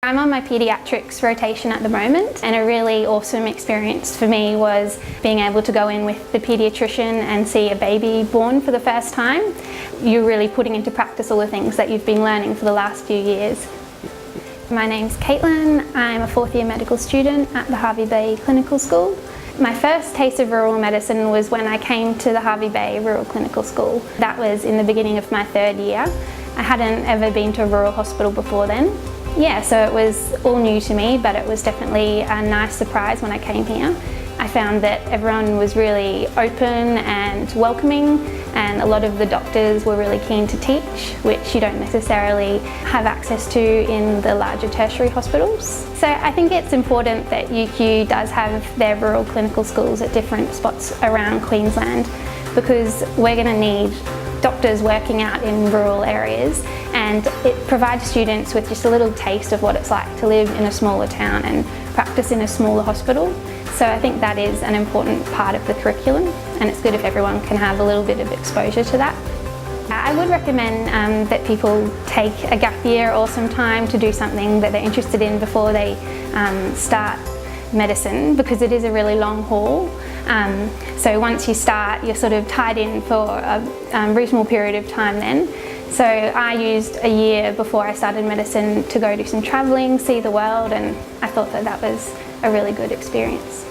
I'm on my paediatrics rotation at the moment, and a really awesome experience for me was being able to go in with the paediatrician and see a baby born for the first time. You're really putting into practice all the things that you've been learning for the last few years. My name's Caitlin. I'm a fourth year medical student at the Hervey Bay Clinical School. My first taste of rural medicine was when I came to the Hervey Bay Rural Clinical School. That was in the beginning of my third year. I hadn't ever been to a rural hospital before then. Yeah, so it was all new to me, but it was definitely a nice surprise when I came here. I found that everyone was really open and welcoming, and a lot of the doctors were really keen to teach, which you don't necessarily have access to in the larger tertiary hospitals. So I think it's important that UQ does have their rural clinical schools at different spots around Queensland, because we're going to need doctors working out in rural areas, and it provides students with just a little taste of what it's like to live in a smaller town and practice in a smaller hospital. So I think that is an important part of the curriculum, and it's good if everyone can have a little bit of exposure to that. I would recommend that people take a gap year or some time to do something that they're interested in before they start medicine, because it is a really long haul. So once you start, you're sort of tied in for a reasonable period of time then. So I used a year before I started medicine to go do some travelling, see the world, and I thought that that was a really good experience.